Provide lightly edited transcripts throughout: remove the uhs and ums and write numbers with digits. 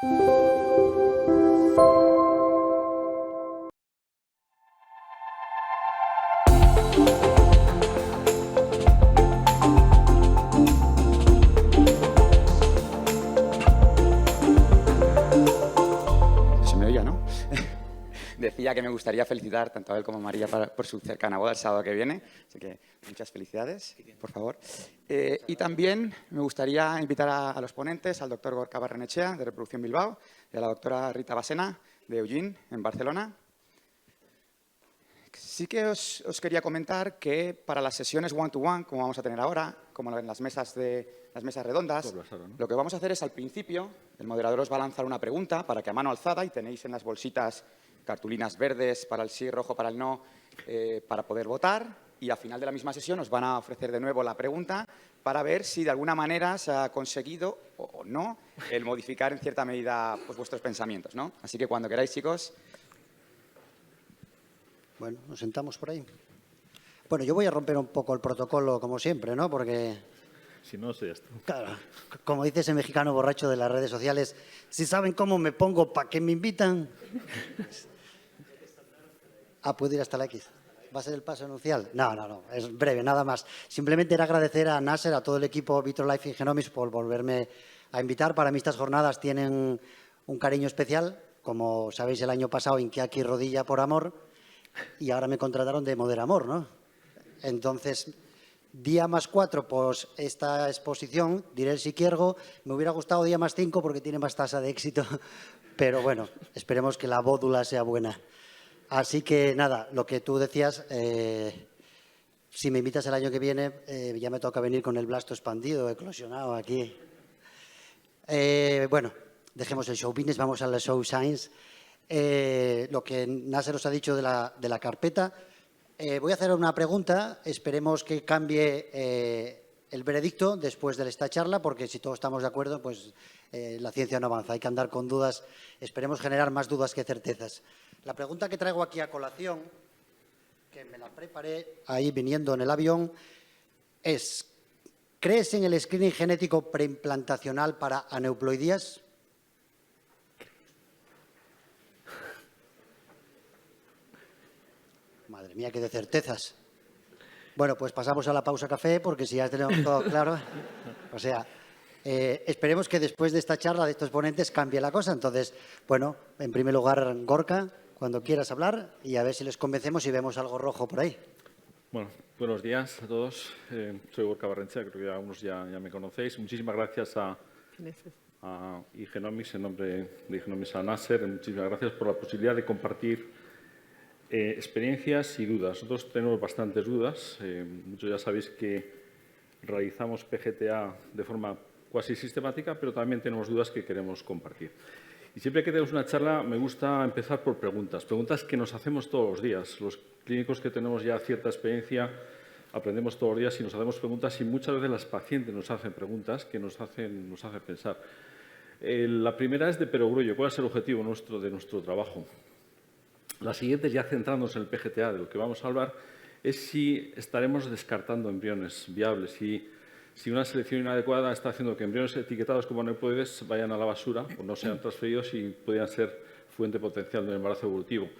Se me oía, ¿no? Decía que me gustaría felicitar tanto a él como a María por su cercana boda el sábado que viene. Así que muchas felicidades, por favor. Y también me gustaría invitar a los ponentes, al doctor Gorka Barrenechea, de Reproducción Bilbao, y a la doctora Rita Basena, de Eugene, en Barcelona. Sí que os quería comentar que para las sesiones one-to-one, como vamos a tener ahora, como en las mesas redondas, lo que vamos a hacer es al principio, el moderador os va a lanzar una pregunta para que a mano alzada, y tenéis en las bolsitas cartulinas verdes para el sí, rojo para el no, para poder votar, y al final de la misma sesión os van a ofrecer de nuevo la pregunta para ver si de alguna manera se ha conseguido o no el modificar en cierta medida pues, vuestros pensamientos, ¿no? Así que cuando queráis, chicos. Bueno, nos sentamos por ahí. Bueno, yo voy a romper un poco el protocolo, como siempre, ¿no? Porque, si no, sé esto. Claro, como dice ese mexicano borracho de las redes sociales, si saben cómo me pongo, ¿para qué me invitan? ¿Puedo ir hasta la X? ¿Va a ser el paso anuncial? No, es breve, nada más. Simplemente era agradecer a Nasser, a todo el equipo Vitrolife y Genomics por volverme a invitar. Para mí estas jornadas tienen un cariño especial. Como sabéis, el año pasado hinqué aquí rodilla por amor y ahora me contrataron de Moderamor, ¿no? Entonces, día más 4, pues esta exposición, diré el Siquiergo, me hubiera gustado día más 5 porque tiene más tasa de éxito, pero bueno, esperemos que la bódula sea buena. Así que nada, lo que tú decías, si me invitas el año que viene, ya me toca venir con el blasto expandido, eclosionado aquí. Bueno, dejemos el show business, vamos a la show science. Lo que Nasser os ha dicho de la carpeta, voy a hacer una pregunta, esperemos que cambie el veredicto después de esta charla, porque si todos estamos de acuerdo, pues la ciencia no avanza, hay que andar con dudas, esperemos generar más dudas que certezas. La pregunta que traigo aquí a colación, que me la preparé ahí viniendo en el avión, es: ¿crees en el screening genético preimplantacional para aneuploidías? Madre mía, qué de certezas. Bueno, pues pasamos a la pausa café, porque si ya tenemos todo claro, o sea, esperemos que después de esta charla de estos ponentes cambie la cosa. Entonces, bueno, en primer lugar, Gorka, cuando quieras hablar, y a ver si les convencemos y vemos algo rojo por ahí. Bueno, buenos días a todos. Soy Gorka Barrenechea, creo que algunos ya me conocéis. Muchísimas gracias a Genomics, en nombre de Genomics a Nasser. Muchísimas gracias por la posibilidad de compartir experiencias y dudas. Nosotros tenemos bastantes dudas. Muchos ya sabéis que realizamos PGTA de forma cuasi sistemática, pero también tenemos dudas que queremos compartir. Y siempre que tenemos una charla me gusta empezar por preguntas que nos hacemos todos los días. Los clínicos que tenemos ya cierta experiencia aprendemos todos los días y nos hacemos preguntas, y muchas veces las pacientes nos hacen preguntas que nos hacen pensar. La primera es de perogrullo. ¿Cuál es el objetivo de nuestro trabajo? La siguiente, ya centrándonos en el PGTA, de lo que vamos a hablar, es si estaremos descartando embriones viables y si una selección inadecuada está haciendo que embriones etiquetados como aneuploides vayan a la basura o no sean transferidos y puedan ser fuente potencial de un embarazo evolutivo.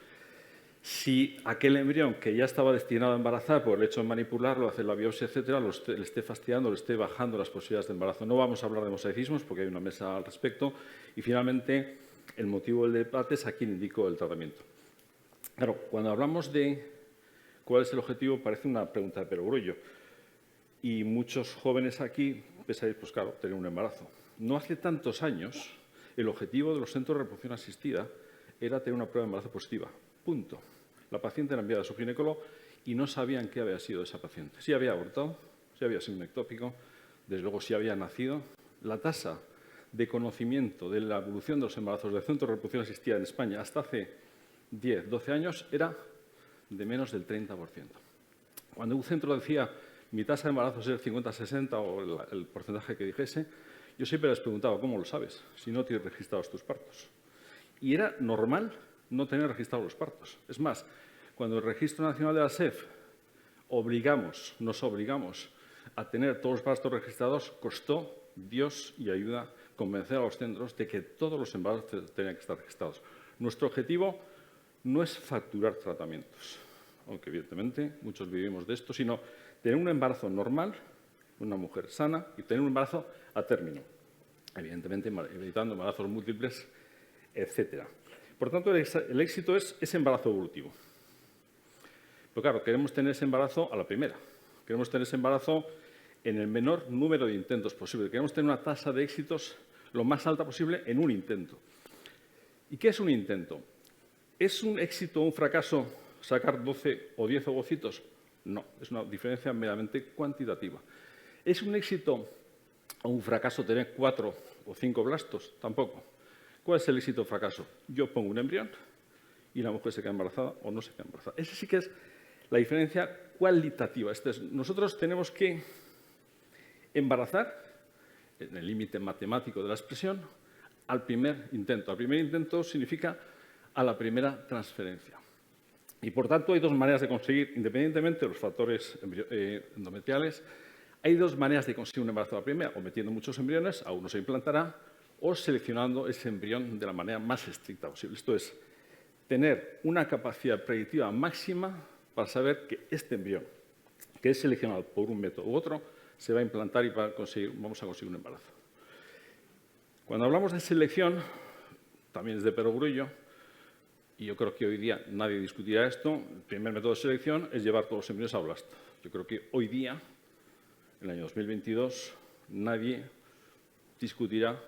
Si aquel embrión que ya estaba destinado a embarazar por el hecho de manipularlo, hacer la biopsia, etcétera, le esté fastidiando, le esté bajando las posibilidades de embarazo. No vamos a hablar de mosaicismos porque hay una mesa al respecto. Y finalmente, el motivo del debate es a quién indico el tratamiento. Claro, cuando hablamos de cuál es el objetivo, parece una pregunta de perogrullo. Y muchos jóvenes aquí pensáis, pues claro, tener un embarazo. No hace tantos años, el objetivo de los centros de reproducción asistida era tener una prueba de embarazo positiva. Punto. La paciente era enviada a su ginecólogo y no sabían qué había sido esa paciente. Si había abortado, si había sido un ectópico, desde luego si había nacido. La tasa de conocimiento de la evolución de los embarazos del centro de reproducción asistida en España hasta hace 10, 12 años era de menos del 30%. Cuando un centro decía mi tasa de embarazo es el 50-60 o el porcentaje que dijese, yo siempre les preguntaba, ¿cómo lo sabes? Si no tienes registrados tus partos. Y era normal no tener registrados los partos. Es más, cuando el Registro Nacional de la SEF nos obligamos a tener todos los partos registrados, costó Dios y ayuda convencer a los centros de que todos los embarazos tenían que estar registrados. Nuestro objetivo no es facturar tratamientos, aunque evidentemente muchos vivimos de esto, sino tener un embarazo normal, una mujer sana y tener un embarazo a término, evidentemente evitando embarazos múltiples, etcétera. Por tanto, el éxito es ese embarazo evolutivo. Pero claro, queremos tener ese embarazo a la primera. Queremos tener ese embarazo en el menor número de intentos posible. Queremos tener una tasa de éxitos lo más alta posible en un intento. ¿Y qué es un intento? ¿Es un éxito o un fracaso sacar 12 o 10 ovocitos? No, es una diferencia meramente cuantitativa. ¿Es un éxito o un fracaso tener 4 o 5 blastos? Tampoco. ¿Cuál es el éxito o fracaso? Yo pongo un embrión y la mujer se queda embarazada o no se queda embarazada. Esa sí que es la diferencia cualitativa. Nosotros tenemos que embarazar, en el límite matemático de la expresión, al primer intento. Al primer intento significa a la primera transferencia. Y, por tanto, hay dos maneras de conseguir, independientemente de los factores endometriales, hay dos maneras de conseguir un embarazo a la primera, o metiendo muchos embriones, a uno se implantará, o seleccionando ese embrión de la manera más estricta posible. Esto es, tener una capacidad predictiva máxima para saber que este embrión, que es seleccionado por un método u otro, se va a implantar y vamos a conseguir un embarazo. Cuando hablamos de selección, también es de perogrullo, y yo creo que hoy día nadie discutirá esto, el primer método de selección es llevar todos los embriones a blasto. Yo creo que hoy día, en el año 2022, nadie discutirá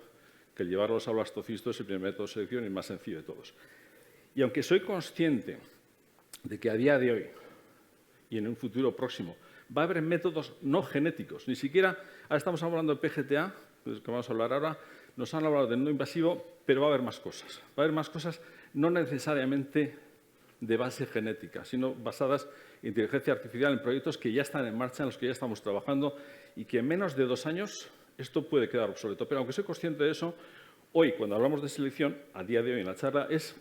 que el llevarlos a blastocisto es el primer método de selección y el más sencillo de todos. Y aunque soy consciente de que a día de hoy y en un futuro próximo va a haber métodos no genéticos, ni siquiera, ahora estamos hablando de PGTA, que vamos a hablar ahora, nos han hablado del no invasivo, pero va a haber más cosas. Va a haber más cosas no necesariamente de base genética, sino basadas en inteligencia artificial, en proyectos que ya están en marcha, en los que ya estamos trabajando y que en menos de 2 años esto puede quedar obsoleto. Pero aunque soy consciente de eso, hoy, cuando hablamos de selección, a día de hoy en la charla, es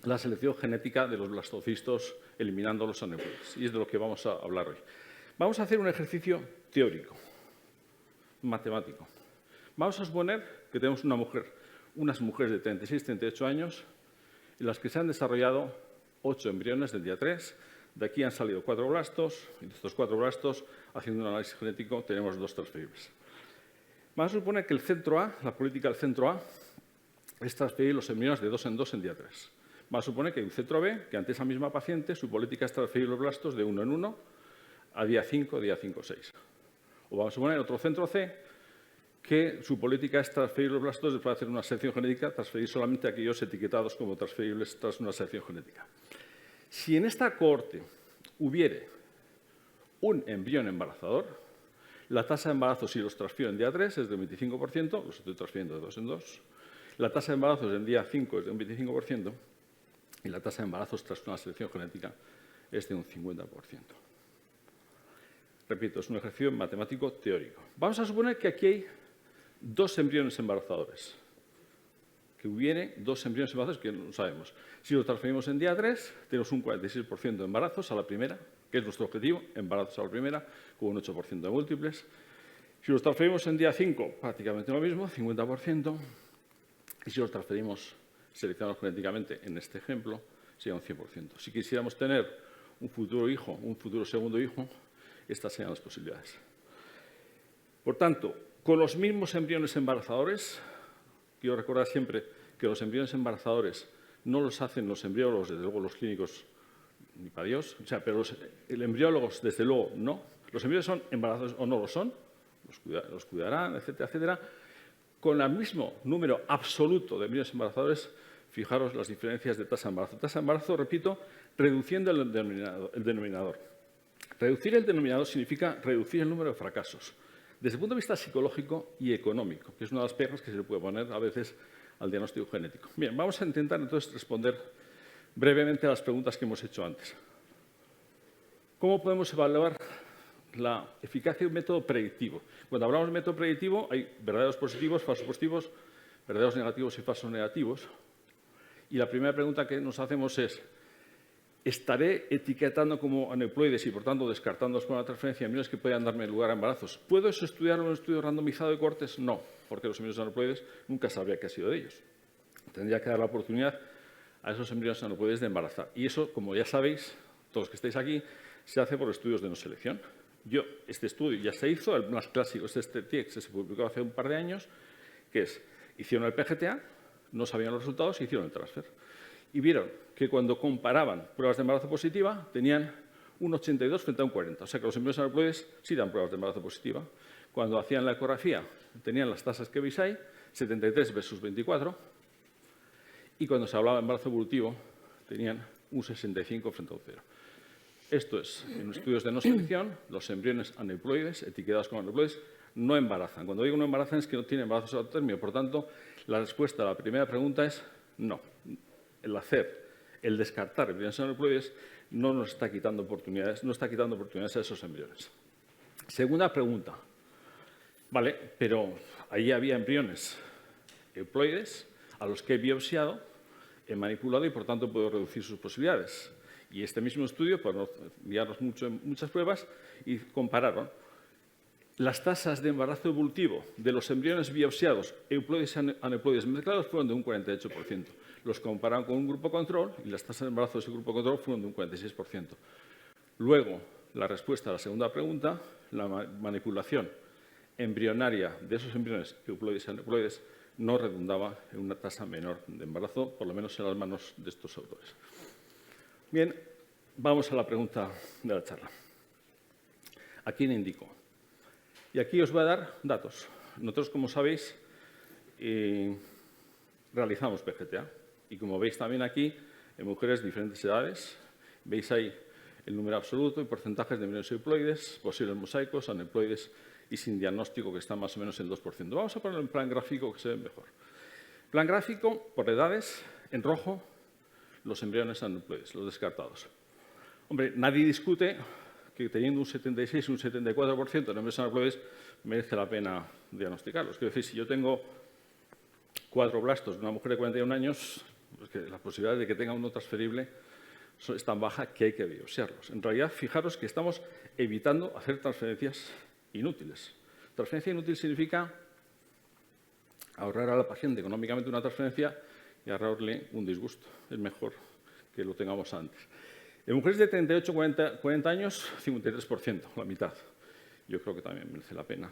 la selección genética de los blastocistos eliminando los aneuploides. Y es de lo que vamos a hablar hoy. Vamos a hacer un ejercicio teórico, matemático. Vamos a suponer que tenemos unas mujeres de 36, 38 años, en las que se han desarrollado 8 embriones del día 3. De aquí han salido 4 blastos, y de estos 4 blastos, haciendo un análisis genético, tenemos 2 transferibles. Vamos a suponer que el centro A, la política del centro A, es transferir los embriones de 2 en 2 en día 3. Vamos a suponer que hay un centro B, que ante esa misma paciente, su política es transferir los blastos de 1 en 1 a día 5, día 5-6. O vamos a suponer otro centro C, que su política es transferir los blastos después de hacer una selección genética, transferir solamente aquellos etiquetados como transferibles tras una selección genética. Si en esta cohorte hubiere un embrión embarazador, la tasa de embarazos, si los transfiero en día 3, es del 25%, los estoy transfiriendo de 2 en 2. La tasa de embarazos en día 5 es de un 25% y la tasa de embarazos tras una selección genética es de un 50%. Repito, es un ejercicio matemático teórico. Vamos a suponer que aquí hay 2 embriones embarazadores. Que hubiere 2 embriones embarazadores que no sabemos. Si los transferimos en día 3, tenemos un 46% de embarazos a la primera, que es nuestro objetivo, embarazos a la primera, con un 8% de múltiples. Si los transferimos en día 5, prácticamente lo mismo, 50%. Y si los transferimos seleccionados genéticamente, en este ejemplo, sería un 100%. Si quisiéramos tener un futuro hijo, un futuro segundo hijo, estas serían las posibilidades. Por tanto, con los mismos embriones embarazadores, quiero recordar siempre que los embriones embarazadores no los hacen los embriólogos, desde luego los clínicos, ni para Dios, pero los embriólogos, desde luego, no. Los embriones son embarazadores o no lo son, los cuidarán, etcétera, etcétera. Con el mismo número absoluto de embriones embarazadores, fijaros las diferencias de tasa de embarazo. Tasa de embarazo, repito, reduciendo el denominador. Reducir el denominador significa reducir el número de fracasos, desde el punto de vista psicológico y económico, que es una de las pegas que se le puede poner a veces al diagnóstico genético. Bien, vamos a intentar entonces responder brevemente a las preguntas que hemos hecho antes. ¿Cómo podemos evaluar la eficacia de un método predictivo? Cuando hablamos de método predictivo hay verdaderos positivos, falsos positivos, verdaderos negativos y falsos negativos. Y la primera pregunta que nos hacemos es, estaré etiquetando como aneuploides y, por tanto, descartándolos con la transferencia embriones que puedan darme lugar a embarazos. ¿Puedo eso estudiarlo en un estudio randomizado de cortes? No, porque los embriones aneuploides nunca sabría qué ha sido de ellos. Tendría que dar la oportunidad a esos embriones aneuploides de embarazar. Y eso, como ya sabéis, todos los que estáis aquí, se hace por estudios de no selección. Este estudio ya se hizo, el más clásico es este TIEX, que se publicó hace un par de años, que es, hicieron el PGTA, no sabían los resultados y hicieron el transfer. Y vieron que cuando comparaban pruebas de embarazo positiva, tenían un 82 frente a un 40. O sea que los embriones aneuploides sí dan pruebas de embarazo positiva. Cuando hacían la ecografía, tenían las tasas que veis ahí, 73 versus 24. Y cuando se hablaba de embarazo evolutivo, tenían un 65 frente a un 0. Esto es, en estudios de no selección, los embriones aneuploides, etiquetados como aneuploides, no embarazan. Cuando digo no embarazan es que no tienen embarazo exotérmico. Por tanto, la respuesta a la primera pregunta es no. El descartar embriones aneuploides no nos está quitando oportunidades, a esos embriones. Segunda pregunta. Vale, pero ahí había embriones euploides a los que he biopsiado, he manipulado y, por tanto, puedo reducir sus posibilidades. Y este mismo estudio, por no guiarnos mucho en muchas pruebas, y compararon las tasas de embarazo evolutivo de los embriones biopsiados euploides y aneuploides mezclados fueron de un 48%. Los compararon con un grupo control y las tasas de embarazo de ese grupo control fueron de un 46%. Luego, la respuesta a la segunda pregunta, la manipulación embrionaria de esos embriones euploides y aneuploides no redundaba en una tasa menor de embarazo, por lo menos en las manos de estos autores. Bien, vamos a la pregunta de la charla. ¿A quién indico? Y aquí os voy a dar datos. Nosotros, como sabéis, realizamos PGTA. Y como veis también aquí, en mujeres de diferentes edades, veis ahí el número absoluto y porcentajes de embriones euploides, posibles mosaicos, aneuploides y sin diagnóstico, que están más o menos en 2%. Vamos a ponerlo en plan gráfico, que se ve mejor. Plan gráfico, por edades, en rojo, los embriones aneuploides, los descartados. Hombre, nadie discute que teniendo un 76 y un 74% de embriones aneuploides merece la pena diagnosticarlos. Quiero decir, si yo tengo 4 blastos de una mujer de 41 años, pues que la posibilidad de que tenga uno transferible es tan baja que hay que biopsiarlos. En realidad, fijaros que estamos evitando hacer transferencias inútiles. Transferencia inútil significa ahorrar a la paciente económicamente una transferencia y ahorrarle un disgusto. Es mejor que lo tengamos antes. En mujeres de 38-40 años, 53%, la mitad. Yo creo que también merece la pena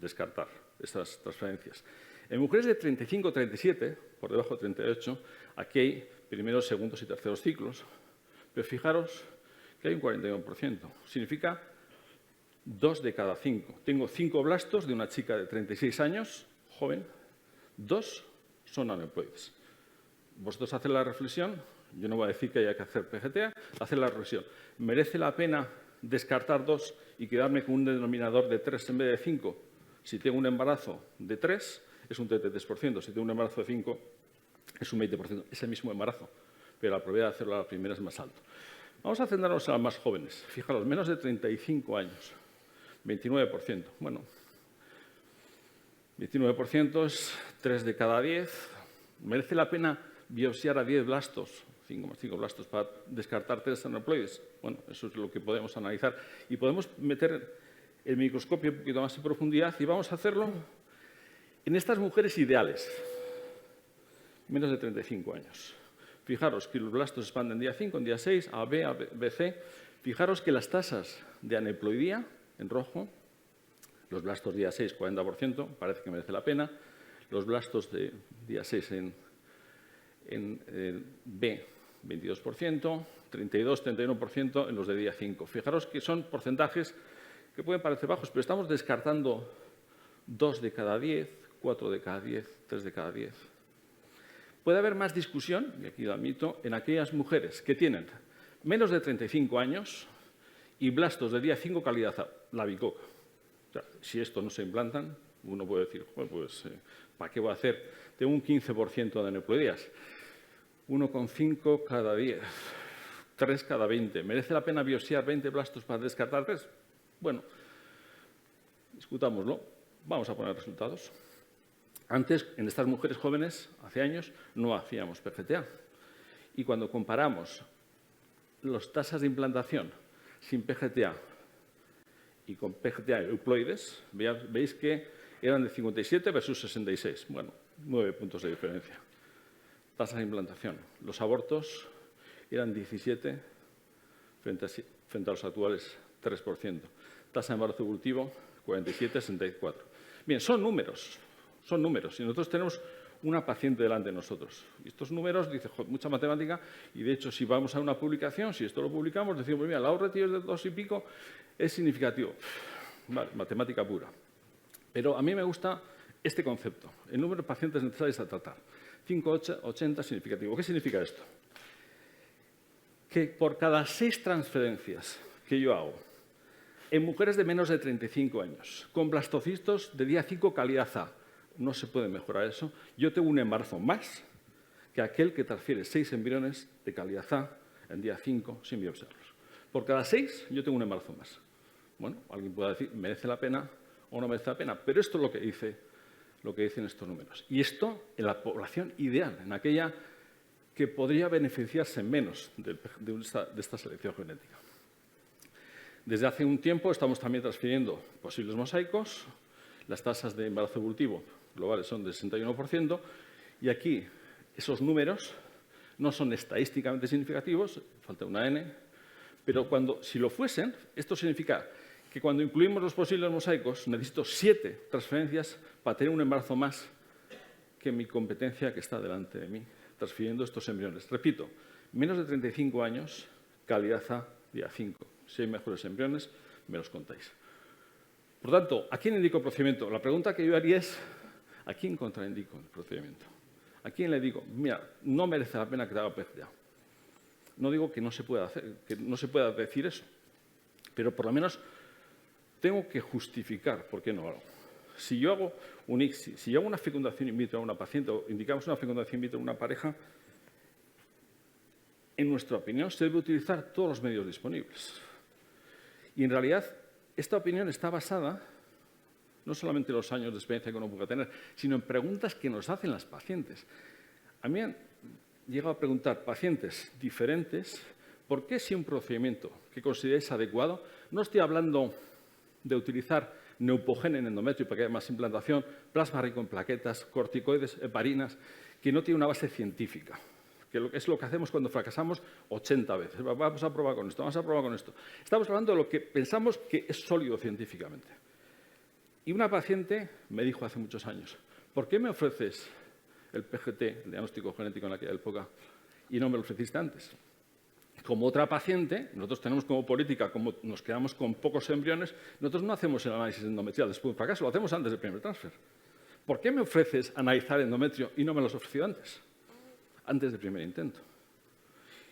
descartar estas transferencias. En mujeres de 35-37, por debajo de 38, aquí hay primeros, segundos y terceros ciclos. Pero fijaros que hay un 41%. Significa 2 de cada 5. Tengo 5 blastos de una chica de 36 años, joven, 2 son aneuploides. Vosotros haced la reflexión, yo no voy a decir que haya que hacer PGTA, haced la reflexión. ¿Merece la pena descartar 2 y quedarme con un denominador de 3 en vez de 5? Si tengo un embarazo de 3, es un 33%. Si tengo un embarazo de 5, es un 20%. Es el mismo embarazo, pero la probabilidad de hacerlo a la primera es más alta. Vamos a centrarnos en las más jóvenes. Fijaros, menos de 35 años, 29%. Bueno, 29% es 3 de cada 10. ¿Merece la pena biopsiar a 10 blastos, 5 más 5 blastos, para descartar 3 aneuploides? Bueno, eso es lo que podemos analizar. Y podemos meter el microscopio un poquito más en profundidad y vamos a hacerlo en estas mujeres ideales, menos de 35 años. Fijaros que los blastos expanden en día 5, en día 6, A, B, C. Fijaros que las tasas de aneuploidía, en rojo, los blastos día 6, 40%, parece que merece la pena. Los blastos de día 6 en B, 22%, 32, 31% en los de día 5. Fijaros que son porcentajes que pueden parecer bajos, pero estamos descartando 2 de cada 10, 4 de cada 10, 3 de cada 10. Puede haber más discusión, y aquí lo admito, en aquellas mujeres que tienen menos de 35 años y blastos de día 5 calidad A, la bicoca. O sea, si esto no se implantan, uno puede decir, bueno, pues, ¿para qué voy a hacer? Tengo un 15% de aneuploidías. 1,5 cada 10, 3 cada 20. ¿Merece la pena biopsiar 20 blastos para descartar 3? Bueno, discutámoslo. Vamos a poner resultados. Antes, en estas mujeres jóvenes, hace años, no hacíamos PGTA. Y cuando comparamos las tasas de implantación sin PGTA y con PGTA euploides, veis que eran de 57 versus 66. Bueno, 9 puntos de diferencia. Tasas de implantación. Los abortos eran 17 frente a los actuales 3%. Tasa de embarazo evolutivo 47, 64. Bien, son números. Y nosotros tenemos una paciente delante de nosotros. Y estos números, dice, mucha matemática, y de hecho, si vamos a una publicación, si esto lo publicamos, decimos, mira, el ahorro de 2 y pico es significativo. Vale, matemática pura. Pero a mí me gusta este concepto, el número de pacientes necesarios a tratar. 580 significativo. ¿Qué significa esto? Que por cada 6 transferencias que yo hago en mujeres de menos de 35 años, con blastocistos de día 5 calidad A, no se puede mejorar eso, yo tengo un embarazo más que aquel que transfiere 6 embriones de calidad A en día 5 sin biopsiarlos. Por cada 6 yo tengo un embarazo más. Bueno, alguien puede decir, ¿merece la pena o no merece la pena? Pero esto es lo que dicen estos números. Y esto en la población ideal, en aquella que podría beneficiarse menos de esta selección genética. Desde hace un tiempo estamos también transfiriendo posibles mosaicos. Las tasas de embarazo evolutivo globales son del 61%. Y aquí esos números no son estadísticamente significativos, falta una N, pero si lo fuesen, esto significa que cuando incluimos los posibles mosaicos necesito 7 transferencias para tener un embarazo más que mi competencia que está delante de mí, transfiriendo estos embriones. Repito, menos de 35 años, calidad A, día 5. Si hay mejores embriones, me los contáis. Por tanto, ¿a quién indico el procedimiento? La pregunta que yo haría es, ¿a quién contraindico el procedimiento? ¿A quién le digo, mira, no merece la pena que te haga PGTA? No digo que no se pueda hacer, que no se pueda decir eso, pero por lo menos tengo que justificar por qué no lo hago. Si yo hago un ICSI, si yo hago una fecundación in vitro a una paciente o indicamos una fecundación in vitro a una pareja, en nuestra opinión se debe utilizar todos los medios disponibles. Y en realidad esta opinión está basada no solamente en los años de experiencia que uno pueda tener, sino en preguntas que nos hacen las pacientes. A mí han llegado a preguntar pacientes diferentes por qué si un procedimiento que consideráis adecuado, no estoy hablando de utilizar Neupogen en endometrio para que haya más implantación, plasma rico en plaquetas, corticoides, heparinas, que no tiene una base científica, que es lo que hacemos cuando fracasamos 80 veces. Vamos a probar con esto, vamos a probar con esto. Estamos hablando de lo que pensamos que es sólido científicamente. Y una paciente me dijo hace muchos años, ¿por qué me ofreces el PGT, el diagnóstico genético en aquella época, y no me lo ofreciste antes? Como otra paciente, nosotros tenemos como política, como nos quedamos con pocos embriones, nosotros no hacemos el análisis endometrial después de un fracaso, lo hacemos antes del primer transfer. ¿Por qué me ofreces analizar endometrio y no me lo has ofrecido antes del primer intento?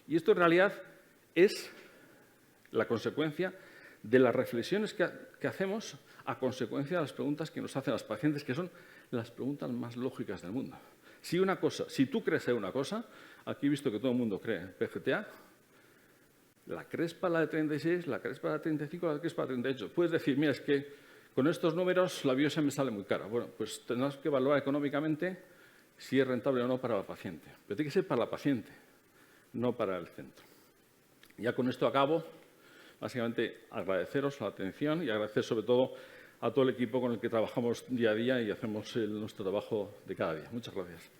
Y esto en realidad es la consecuencia de las reflexiones que hacemos a consecuencia de las preguntas que nos hacen las pacientes, que son las preguntas más lógicas del mundo. Si tú crees en una cosa, aquí he visto que todo el mundo cree en PGTA, ¿la crees para la de 36, la crees para la de 35, la crees para la de 38? Puedes decir, mira, es que con estos números la biopsia me sale muy cara. Bueno, pues tendrás que evaluar económicamente si es rentable o no para la paciente. Pero tiene que ser para la paciente, no para el centro. Ya con esto acabo. Básicamente, agradeceros la atención y agradecer sobre todo a todo el equipo con el que trabajamos día a día y hacemos nuestro trabajo de cada día. Muchas gracias.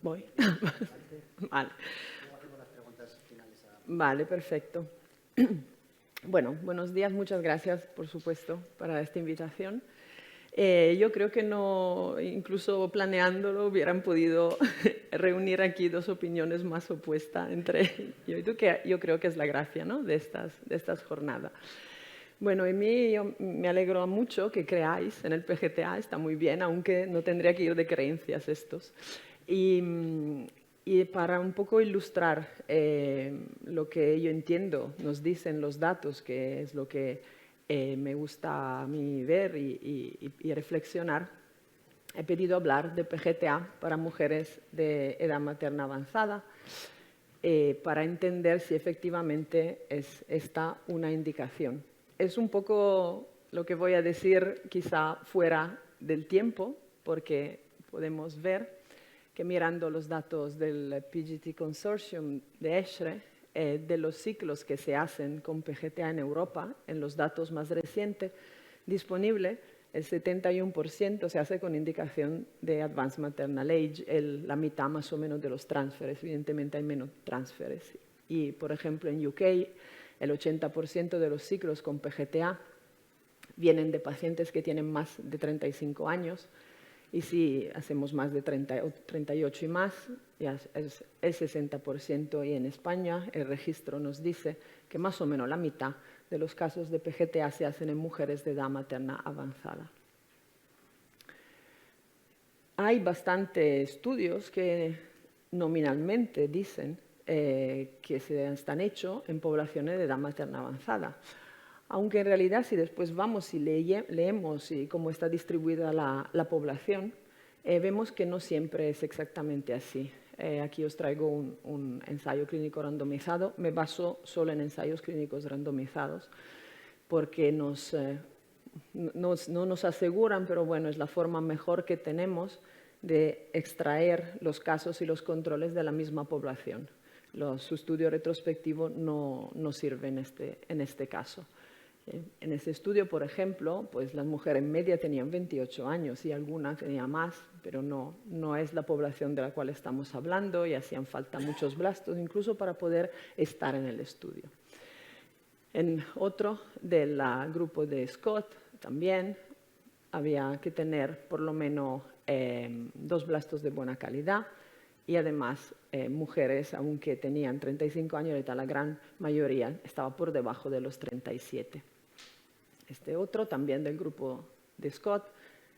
Voy. Vale. Vale, perfecto. Bueno, buenos días. Muchas gracias, por supuesto, para esta invitación. Yo creo que no, incluso planeándolo, hubieran podido reunir aquí dos opiniones más opuestas entre yo y tú, que yo creo que es la gracia, ¿no?, de estas jornadas. Bueno, en mí yo me alegro mucho que creáis en el PGTA, está muy bien, aunque no tendría que ir de creencias estos. Y para un poco ilustrar lo que yo entiendo, nos dicen los datos, que es lo que me gusta a mí ver y reflexionar, he pedido hablar de PGTA para mujeres de edad materna avanzada, para entender si efectivamente es esta una indicación. Es un poco lo que voy a decir quizá fuera del tiempo, porque podemos ver que mirando los datos del PGT Consortium de ESHRE, de los ciclos que se hacen con PGTA en Europa, en los datos más recientes disponibles, el 71% se hace con indicación de Advanced Maternal Age, la mitad más o menos de los transferes. Evidentemente hay menos transferes. Y, por ejemplo, en UK, el 80% de los ciclos con PGTA vienen de pacientes que tienen más de 35 años. Y si hacemos más de 38 y más, ya es el 60%. Y en España el registro nos dice que más o menos la mitad de los casos de PGTA se hacen en mujeres de edad materna avanzada. Hay bastantes estudios que nominalmente dicen que se están hechos en poblaciones de edad materna avanzada. Aunque en realidad, si después vamos y leemos cómo está distribuida la población, vemos que no siempre es exactamente así. Aquí os traigo un ensayo clínico randomizado. Me baso solo en ensayos clínicos randomizados porque no nos aseguran, pero bueno, es la forma mejor que tenemos de extraer los casos y los controles de la misma población. Su estudio retrospectivo no sirve en este caso. En ese estudio, por ejemplo, pues las mujeres en media tenían 28 años y alguna tenía más, pero no es la población de la cual estamos hablando y hacían falta muchos blastos incluso para poder estar en el estudio. En otro del grupo de Scott también había que tener por lo menos 2 blastos de buena calidad y además mujeres, aunque tenían 35 años, la gran mayoría estaba por debajo de los 37. Este otro, también del grupo de Scott,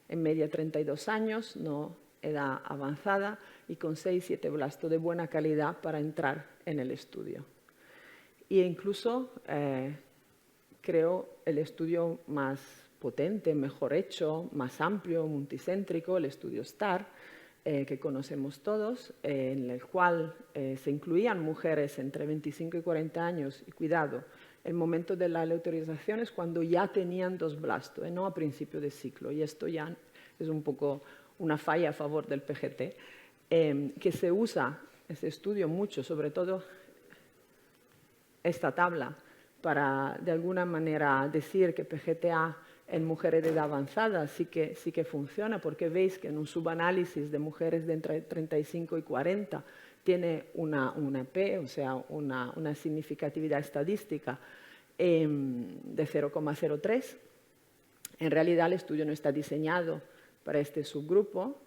en media 32 años, no edad avanzada y con 6-7 blastos de buena calidad para entrar en el estudio. E incluso creo el estudio más potente, mejor hecho, más amplio, multicéntrico, el estudio STAR, que conocemos todos, en el cual se incluían mujeres entre 25 y 40 años y cuidado. El momento de la autorización es cuando ya tenían 2 blastos, no a principio de ciclo. Y esto ya es un poco una falla a favor del PGT, que se usa ese estudio mucho, sobre todo esta tabla, para de alguna manera decir que PGTA en mujeres de edad avanzada sí que funciona, porque veis que en un subanálisis de mujeres de entre 35 y 40 tiene una P, o sea, una significatividad estadística de 0,03. En realidad el estudio no está diseñado para este subgrupo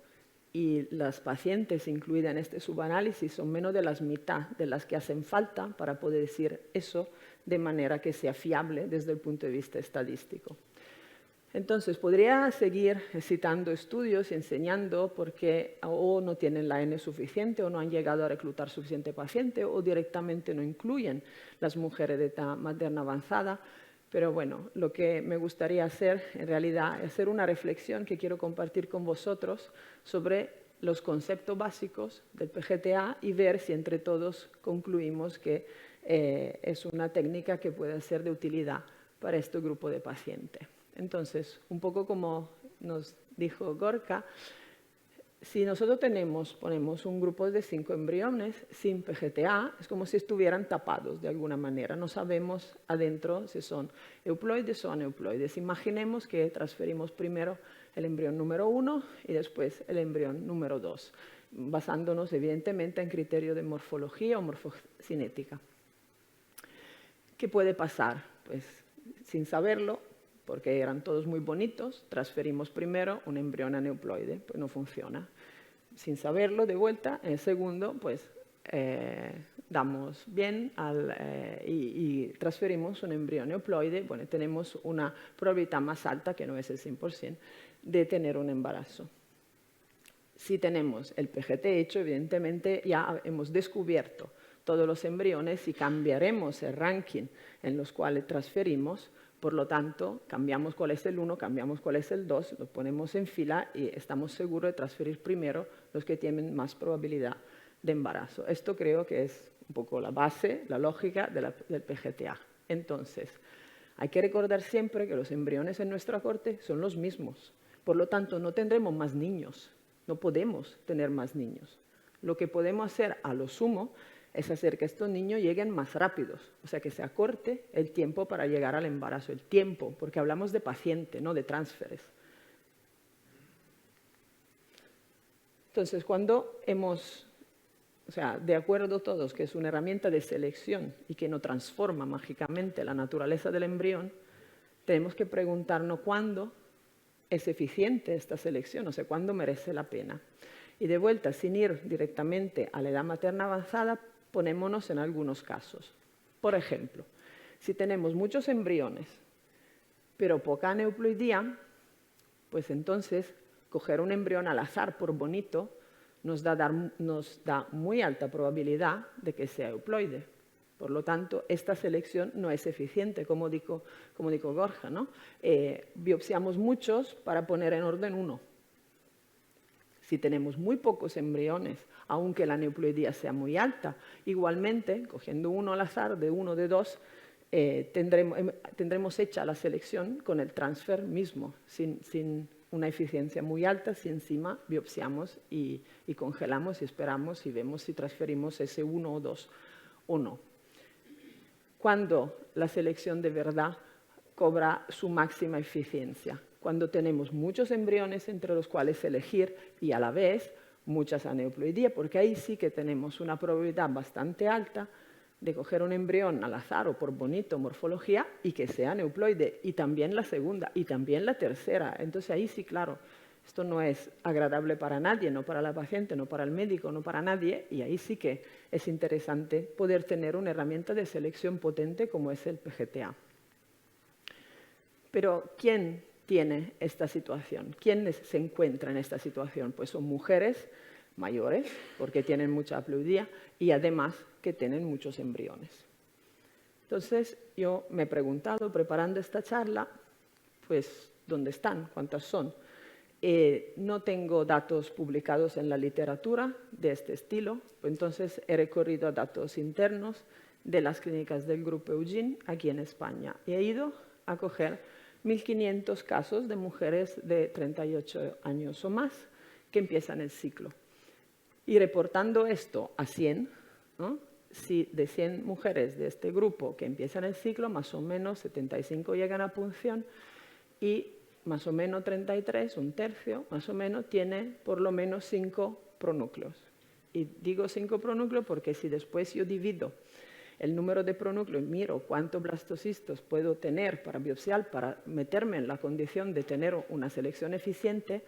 y las pacientes incluidas en este subanálisis son menos de la mitad de las que hacen falta para poder decir eso de manera que sea fiable desde el punto de vista estadístico. Entonces, podría seguir citando estudios y enseñando por qué o no tienen la N suficiente o no han llegado a reclutar suficiente paciente o directamente no incluyen las mujeres de edad materna avanzada. Pero bueno, lo que me gustaría hacer en realidad es hacer una reflexión que quiero compartir con vosotros sobre los conceptos básicos del PGTA y ver si entre todos concluimos que es una técnica que puede ser de utilidad para este grupo de pacientes. Entonces, un poco como nos dijo Gorka, si nosotros ponemos un grupo de 5 embriones sin PGTA, es como si estuvieran tapados de alguna manera. No sabemos adentro si son euploides o aneuploides. Imaginemos que transferimos primero el embrión número 1 y después el embrión número 2, basándonos evidentemente en criterio de morfología o morfocinética. ¿Qué puede pasar? Pues sin saberlo, porque eran todos muy bonitos, transferimos primero un embrión aneuploide, pues no funciona. Sin saberlo, de vuelta, en el segundo, pues damos bien y transferimos un embrión aneuploide, bueno, tenemos una probabilidad más alta, que no es el 100%, de tener un embarazo. Si tenemos el PGT hecho, evidentemente ya hemos descubierto todos los embriones y cambiaremos el ranking en los cuales transferimos. Por lo tanto, cambiamos cuál es el 1, cambiamos cuál es el 2, lo ponemos en fila y estamos seguros de transferir primero los que tienen más probabilidad de embarazo. Esto creo que es un poco la base, la lógica del PGTA. Entonces, Hay que recordar siempre que los embriones en nuestra corte son los mismos. Por lo tanto, no tendremos más niños. No podemos tener más niños. Lo que podemos hacer a lo sumo es hacer que estos niños lleguen más rápidos, o sea, que se acorte el tiempo para llegar al embarazo, el tiempo, porque hablamos de paciente, no de transferes. Entonces, cuando hemos, o sea, de acuerdo todos que es una herramienta de selección y que no transforma mágicamente la naturaleza del embrión, tenemos que preguntarnos cuándo es eficiente esta selección, o sea, cuándo merece la pena. Y de vuelta, sin ir directamente a la edad materna avanzada, ponémonos en algunos casos. Por ejemplo, si tenemos muchos embriones, pero poca aneuploidía, pues entonces coger un embrión al azar por bonito nos da muy alta probabilidad de que sea euploide. Por lo tanto, esta selección no es eficiente, como dijo Borja, ¿no? Biopsiamos muchos para poner en orden uno. Si tenemos muy pocos embriones, aunque la aneuploidía sea muy alta, igualmente, cogiendo uno al azar, de uno, de dos, tendremos hecha la selección con el transfer mismo, sin una eficiencia muy alta, si encima biopsiamos y congelamos y esperamos y vemos si transferimos ese 1 o 2 o no. Cuando la selección de verdad cobra su máxima eficiencia, cuando tenemos muchos embriones entre los cuales elegir y a la vez muchas aneuploidías, porque ahí sí que tenemos una probabilidad bastante alta de coger un embrión al azar o por bonito morfología y que sea aneuploide, y también la segunda y también la tercera. Entonces ahí sí, claro, esto no es agradable para nadie, no para la paciente, no para el médico, no para nadie, y ahí sí que es interesante poder tener una herramienta de selección potente como es el PGTA. Pero ¿quién tiene esta situación? ¿Quién se encuentra en esta situación? Pues son mujeres mayores, porque tienen mucha haploidía, y además que tienen muchos embriones. Entonces, yo me he preguntado, preparando esta charla, pues, ¿dónde están? ¿Cuántas son? No tengo datos publicados en la literatura de este estilo, entonces he recorrido a datos internos de las clínicas del Grupo Eugin aquí en España y he ido a coger 1.500 casos de mujeres de 38 años o más que empiezan el ciclo. Y reportando esto a 100, ¿no? Si de 100 mujeres de este grupo que empiezan el ciclo, más o menos 75 llegan a punción y más o menos 33, un tercio, más o menos, tiene por lo menos 5 pronúcleos. Y digo 5 pronúcleos porque si después yo divido el número de pronúcleos y miro cuántos blastocistos puedo tener para biopsiar, para meterme en la condición de tener una selección eficiente,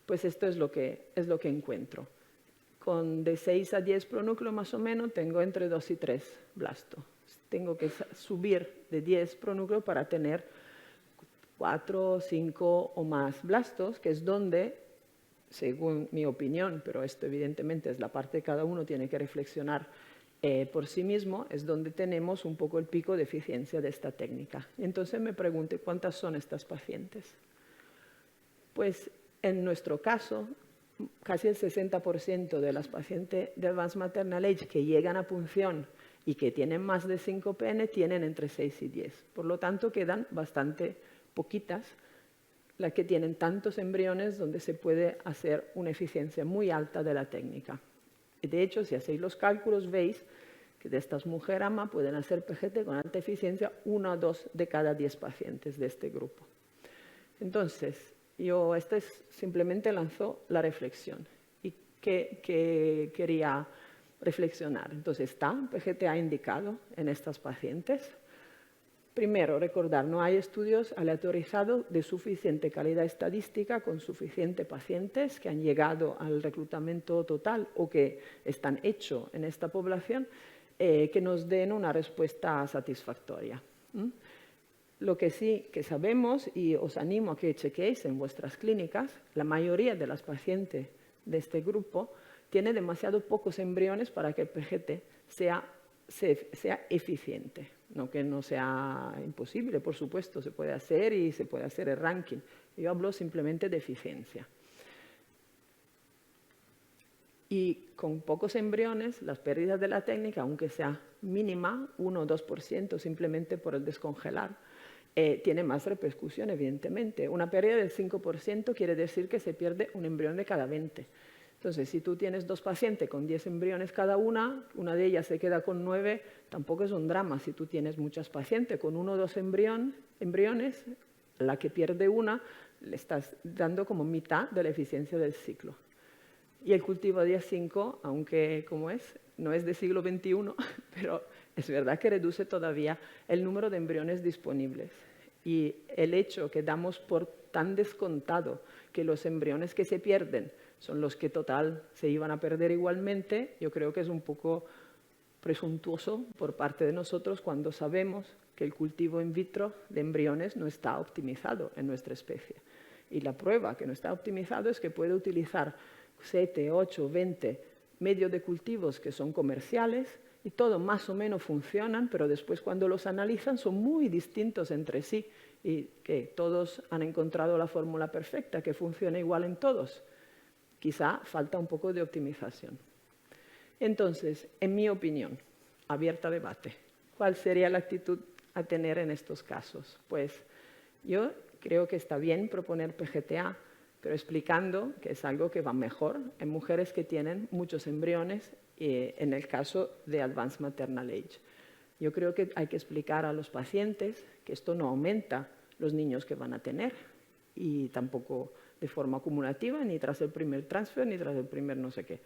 pues esto es lo que encuentro. Con de 6 a 10 pronúcleos más o menos tengo entre 2 y 3 blastos. Tengo que subir de 10 pronúcleos para tener 4, 5 o más blastos, que es donde, según mi opinión, pero esto evidentemente es la parte que cada uno tiene que reflexionar por sí mismo, es donde tenemos un poco el pico de eficiencia de esta técnica. Entonces me pregunté cuántas son estas pacientes. Pues en nuestro caso, casi el 60% de las pacientes de Advanced Maternal Age que llegan a punción y que tienen más de 5 PN tienen entre 6 y 10. Por lo tanto, quedan bastante poquitas las que tienen tantos embriones donde se puede hacer una eficiencia muy alta de la técnica. De hecho, si hacéis los cálculos, veis que de estas mujeres AMA pueden hacer PGT con alta eficiencia 1 o 2 de cada 10 pacientes de este grupo. Entonces, yo simplemente lanzó la reflexión. ¿Y qué quería reflexionar? Entonces, ¿está PGTA indicado en estas pacientes? Primero, recordar, no hay estudios aleatorizados de suficiente calidad estadística con suficientes pacientes que han llegado al reclutamiento total o que están hechos en esta población que nos den una respuesta satisfactoria. Lo que sí que sabemos, y os animo a que chequéis en vuestras clínicas, la mayoría de las pacientes de este grupo tiene demasiado pocos embriones para que el PGT sea eficiente. No que no sea imposible, por supuesto, se puede hacer y se puede hacer el ranking. Yo hablo simplemente de eficiencia. Y con pocos embriones, las pérdidas de la técnica, aunque sea mínima, 1 o 2%, simplemente por el descongelar, tiene más repercusión, evidentemente. Una pérdida del 5% quiere decir que se pierde un embrión de cada 20. Entonces, si tú tienes 2 pacientes con 10 embriones cada una de ellas se queda con 9, tampoco es un drama. Si tú tienes muchas pacientes con 1 o 2 embriones, la que pierde una le estás dando como mitad de la eficiencia del ciclo. Y el cultivo día 5, aunque no es del siglo XXI, pero es verdad que reduce todavía el número de embriones disponibles. Y el hecho que damos por tan descontado que los embriones que se pierden son los que total se iban a perder igualmente, yo creo que es un poco presuntuoso por parte de nosotros cuando sabemos que el cultivo in vitro de embriones no está optimizado en nuestra especie. Y la prueba que no está optimizado es que puede utilizar 7, 8, 20 medios de cultivos que son comerciales y todo más o menos funcionan, pero después cuando los analizan son muy distintos entre sí y que todos han encontrado la fórmula perfecta que funciona igual en todos. Quizá falta un poco de optimización. Entonces, en mi opinión, abierta a debate, ¿cuál sería la actitud a tener en estos casos? Pues yo creo que está bien proponer PGTA, pero explicando que es algo que va mejor en mujeres que tienen muchos embriones en el caso de Advanced Maternal Age. Yo creo que hay que explicar a los pacientes que esto no aumenta los niños que van a tener y tampoco de forma acumulativa, ni tras el primer transfer, ni tras el primer no sé qué.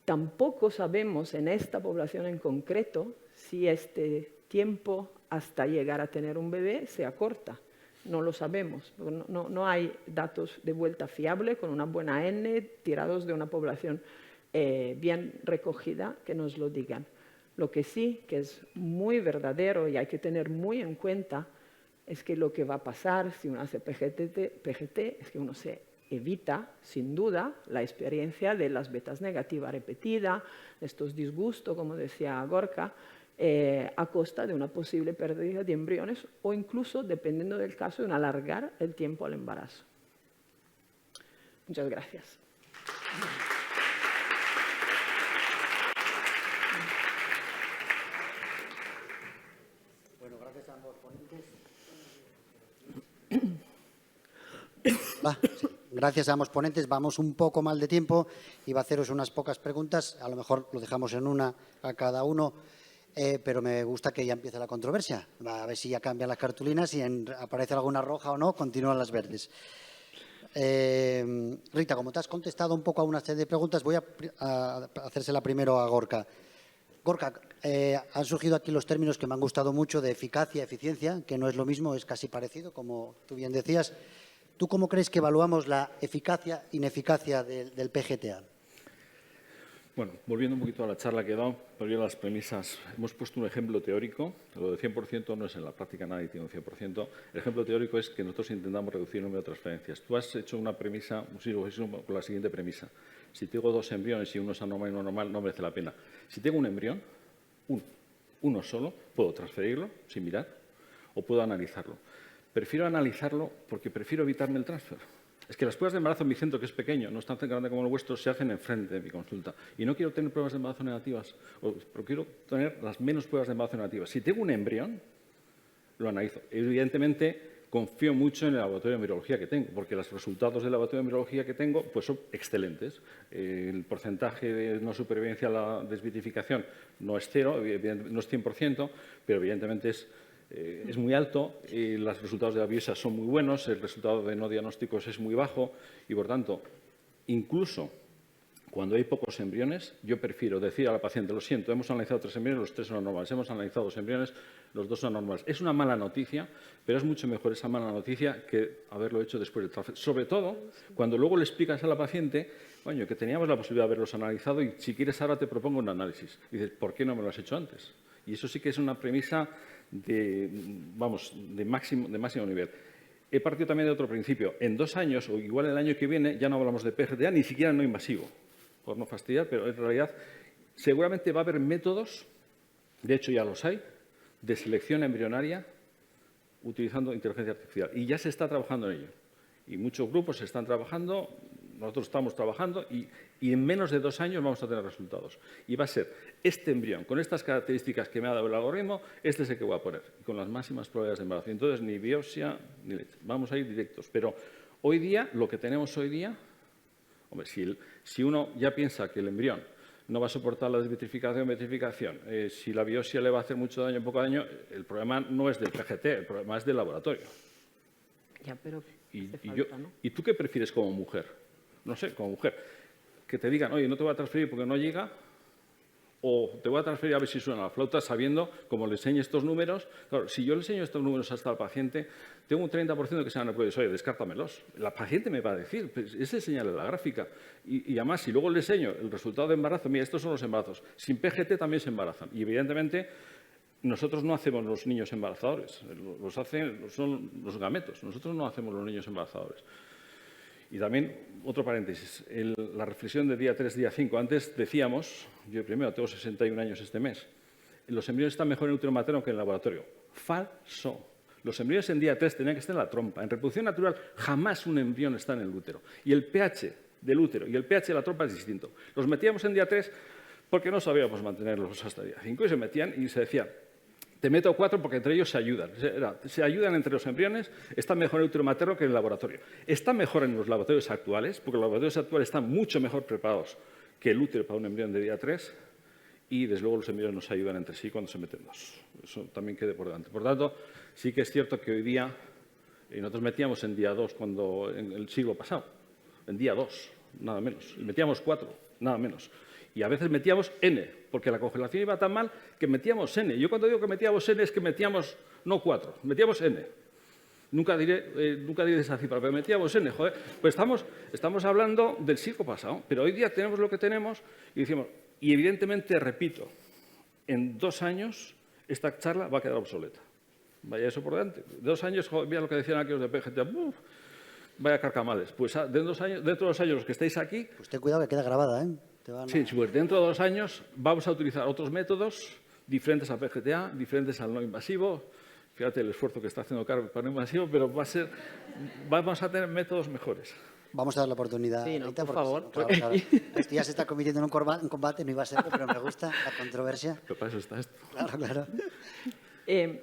Tampoco sabemos en esta población en concreto si este tiempo hasta llegar a tener un bebé se acorta. No lo sabemos. No hay datos de vuelta fiable con una buena N tirados de una población bien recogida que nos lo digan. Lo que sí que es muy verdadero y hay que tener muy en cuenta es que lo que va a pasar si uno hace PGT es que uno se evita, sin duda, la experiencia de las betas negativas repetidas, estos disgustos, como decía Gorka, a costa de una posible pérdida de embriones o incluso, dependiendo del caso, de un alargar el tiempo al embarazo. Muchas gracias. Bueno, gracias a ambos ponentes. Gracias a ambos ponentes. Vamos un poco mal de tiempo. Iba a haceros unas pocas preguntas. A lo mejor lo dejamos en una a cada uno. Pero me gusta que ya empiece la controversia. A ver si ya cambian las cartulinas y aparece alguna roja o no, continúan las verdes. Rita, como te has contestado un poco a una serie de preguntas, voy a hacérsela primero a Gorka. Gorka, han surgido aquí los términos que me han gustado mucho de eficacia, eficiencia, que no es lo mismo, es casi parecido, como tú bien decías. ¿Tú cómo crees que evaluamos la eficacia, ineficacia del PGTA? Bueno, volviendo un poquito a la charla que he dado, volviendo a las premisas, hemos puesto un ejemplo teórico. Lo de 100% no es en la práctica, nadie tiene un 100%. El ejemplo teórico es que nosotros intentamos reducir el número de transferencias. Tú has hecho una premisa, un silogismo con la siguiente premisa. Si tengo 2 embriones y uno es anormal y uno normal, no merece la pena. Si tengo un embrión, uno solo, puedo transferirlo sin mirar o puedo analizarlo. Prefiero analizarlo porque prefiero evitarme el transfer. Es que las pruebas de embarazo en mi centro, que es pequeño, no es tan grande como el vuestro, se hacen enfrente de mi consulta. Y no quiero tener pruebas de embarazo negativas, pero quiero tener las menos pruebas de embarazo negativas. Si tengo un embrión, lo analizo. Evidentemente, confío mucho en el laboratorio de embriología que tengo, porque los resultados del laboratorio de embriología que tengo pues son excelentes. El porcentaje de no supervivencia a la desvitificación no es 0, no es 100%, pero evidentemente es muy alto, y los resultados de la biopsia son muy buenos, el resultado de no diagnósticos es muy bajo y, por tanto, incluso cuando hay pocos embriones, yo prefiero decir a la paciente, lo siento, hemos analizado 3 embriones, los 3 son anormales, hemos analizado 2 embriones, los 2 son anormales. Es una mala noticia, pero es mucho mejor esa mala noticia que haberlo hecho después del transfer. Sobre todo, cuando luego le explicas a la paciente, coño, que teníamos la posibilidad de haberlos analizado y si quieres ahora te propongo un análisis. Y dices, ¿por qué no me lo has hecho antes? Y eso sí que es una premisa de máximo nivel. He partido también de otro principio. En 2 años, o igual el año que viene, ya no hablamos de PGTA, ni siquiera no invasivo, por no fastidiar, pero en realidad seguramente va a haber métodos, de hecho ya los hay, de selección embrionaria utilizando inteligencia artificial. Y ya se está trabajando en ello. Y muchos grupos están trabajando, nosotros estamos trabajando y en menos de 2 años vamos a tener resultados. Y va a ser este embrión, con estas características que me ha dado el algoritmo, este es el que voy a poner, con las máximas probabilidades de embarazo. Entonces, ni biopsia, ni leche. Vamos a ir directos. Pero hoy día, lo que tenemos hoy día, hombre, si uno ya piensa que el embrión no va a soportar la desvitrificación, si la biopsia le va a hacer mucho daño, poco daño, el problema no es del PGT, el problema es del laboratorio. Ya, pero Y falta, ¿no? ¿Y tú qué prefieres como mujer? No sé, como mujer. Que te digan, oye, no te voy a transferir porque no llega, o te voy a transferir a ver si suena la flauta, sabiendo, como le enseño estos números. Claro, si yo le enseño estos números hasta al paciente, tengo un 30% que se van a poder decir, oye, descártamelos. La paciente me va a decir, pues, es enseñarle la gráfica. Y además, si luego le enseño el resultado de embarazo, mira, estos son los embarazos. Sin PGT también se embarazan. Y evidentemente, nosotros no hacemos los niños embarazadores, son los gametos. Nosotros no hacemos los niños embarazadores. Y también, otro paréntesis, la reflexión de día 3, día 5. Antes decíamos, yo primero tengo 61 años este mes, los embriones están mejor en el útero materno que en el laboratorio. Falso. Los embriones en día 3 tenían que estar en la trompa. En reproducción natural jamás un embrión está en el útero. Y el pH del útero y el pH de la trompa es distinto. Los metíamos en día 3 porque no sabíamos mantenerlos hasta día 5 y se metían y se decía, te meto 4 porque entre ellos se ayudan. Se ayudan entre los embriones, está mejor en el útero materno que en el laboratorio. Está mejor en los laboratorios actuales, porque los laboratorios actuales están mucho mejor preparados que el útero para un embrión de día 3 y, desde luego, los embriones nos ayudan entre sí cuando se meten 2. Eso también quede por delante. Por tanto, sí que es cierto que hoy día, nosotros metíamos en día 2 en el siglo pasado, en día 2, nada menos. Y metíamos 4, nada menos. Y a veces metíamos N, porque la congelación iba tan mal que metíamos N. Yo cuando digo que metíamos N es que metíamos no 4, metíamos N. Nunca diré esa cifra, pero metíamos N. Joder, pues estamos hablando del siglo pasado, pero hoy día tenemos lo que tenemos y decimos, y evidentemente, repito, en 2 años esta charla va a quedar obsoleta. Vaya eso por delante. 2 años, joder, mira lo que decían aquellos de PGT, vaya carcamales. Pues dentro de 2 años los que estáis aquí... Pues ten cuidado que queda grabada, ¿eh? Sí, pues dentro de 2 años vamos a utilizar otros métodos diferentes al PGTA, diferentes al no invasivo. Fíjate el esfuerzo que está haciendo Carmen para no invasivo, pero vamos a tener métodos mejores. Vamos a dar la oportunidad. Sí, no, Rita, por favor. Claro. Esto ya se está convirtiendo en un combate, no iba a ser, pero me gusta la controversia. Pero para eso está esto. Claro.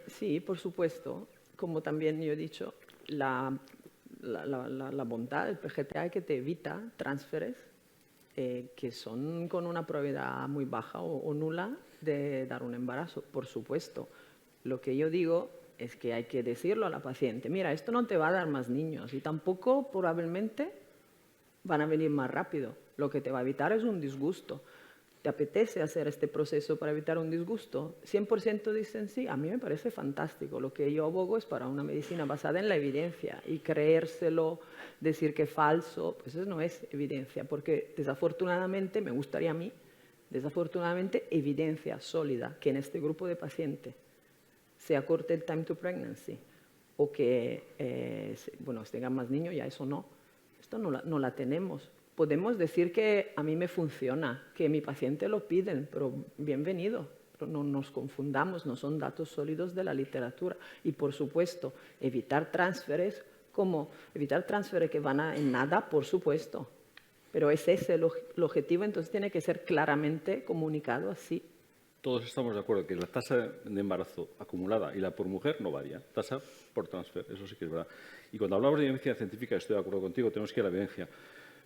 Sí, por supuesto. Como también yo he dicho, la bondad del PGTA es que te evita transferes que son con una probabilidad muy baja o nula de dar un embarazo, por supuesto. Lo que yo digo es que hay que decirlo a la paciente, mira, esto no te va a dar más niños y tampoco probablemente van a venir más rápido. Lo que te va a evitar es un disgusto. ¿Te apetece hacer este proceso para evitar un disgusto? 100% dicen sí, a mí me parece fantástico. Lo que yo abogo es para una medicina basada en la evidencia y creérselo, decir que es falso, pues eso no es evidencia, porque desafortunadamente, me gustaría a mí, desafortunadamente, evidencia sólida que en este grupo de pacientes se acorte el time to pregnancy o que tengan más niños, ya eso no. Esto no la tenemos. Podemos decir que a mí me funciona, que mi paciente lo piden, pero bienvenido. Pero no nos confundamos, no son datos sólidos de la literatura. Y, por supuesto, evitar transferes, como evitar transferes que van en nada, por supuesto. Pero es ese el objetivo, entonces tiene que ser claramente comunicado así. Todos estamos de acuerdo que la tasa de embarazo acumulada y la por mujer no varía. Tasa por transfer, eso sí que es verdad. Y cuando hablamos de evidencia científica, estoy de acuerdo contigo, tenemos que ir a la evidencia.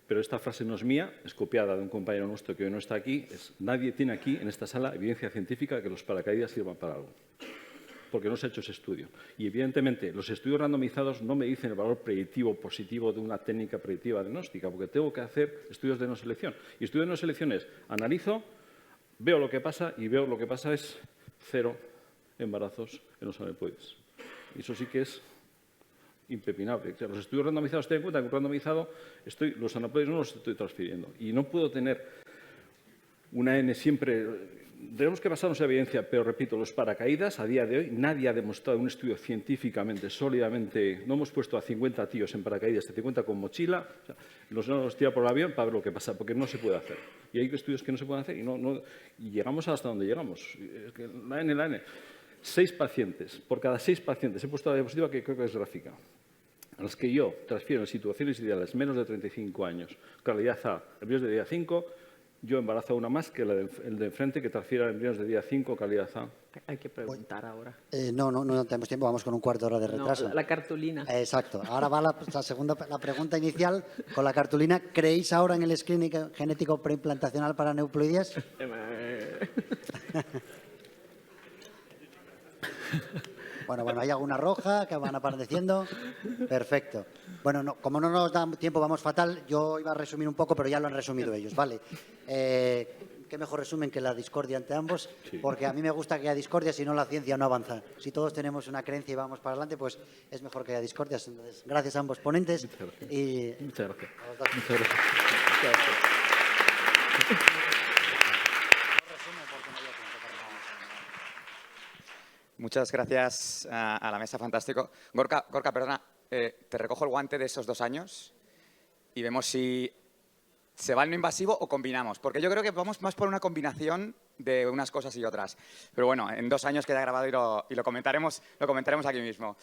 Pero esta frase no es mía, es copiada de un compañero nuestro que hoy no está aquí. Nadie tiene aquí, en esta sala, evidencia científica de que los paracaídas sirvan para algo. Porque no se ha hecho ese estudio. Y, evidentemente, los estudios randomizados no me dicen el valor predictivo positivo de una técnica predictiva diagnóstica, porque tengo que hacer estudios de no selección. Y estudios de no selección es, analizo, veo lo que pasa y veo lo que pasa es 0 embarazos en los aneuploides. Y eso sí que es impepinable. O sea, los estudios randomizados, ten en cuenta que un randomizado, los aneuploides no los estoy transfiriendo. Y no puedo tener una N siempre. Tenemos que basarnos en evidencia, pero repito, los paracaídas, a día de hoy, nadie ha demostrado un estudio científicamente, sólidamente. No hemos puesto a 50 tíos en paracaídas, a 50 con mochila, o sea, los tira por el avión para ver lo que pasa, porque no se puede hacer. Y hay estudios que no se pueden hacer y llegamos hasta donde llegamos. Es que la N. 6 pacientes. Por cada 6 pacientes he puesto la diapositiva que creo que es gráfica. a las que yo transfiero en situaciones ideales menos de 35 años, calidad A, embriones de día 5, yo embarazo a una más que el de enfrente que transfiera embriones de día 5, calidad A. Hay que preguntar ahora. No tenemos tiempo, vamos con un cuarto de hora de retraso. No, la cartulina. Exacto. Ahora va la pregunta inicial con la cartulina. ¿Creéis ahora en el screening genético preimplantacional para neuploideas? Bueno, hay alguna roja que van apareciendo. Perfecto. Bueno, como no nos da tiempo, vamos fatal. Yo iba a resumir un poco, pero ya lo han resumido ellos, ¿vale? Qué mejor resumen que la discordia entre ambos, porque a mí me gusta que haya discordia, si no la ciencia no avanza. Si todos tenemos una creencia y vamos para adelante, pues es mejor que haya discordias. Entonces, gracias a ambos ponentes. Muchas gracias. Muchas gracias a la mesa, fantástico. Gorka, perdona, te recojo el guante de esos 2 años y vemos si se va el no invasivo o combinamos. Porque yo creo que vamos más por una combinación de unas cosas y otras. Pero bueno, en 2 años queda grabado y lo comentaremos aquí mismo.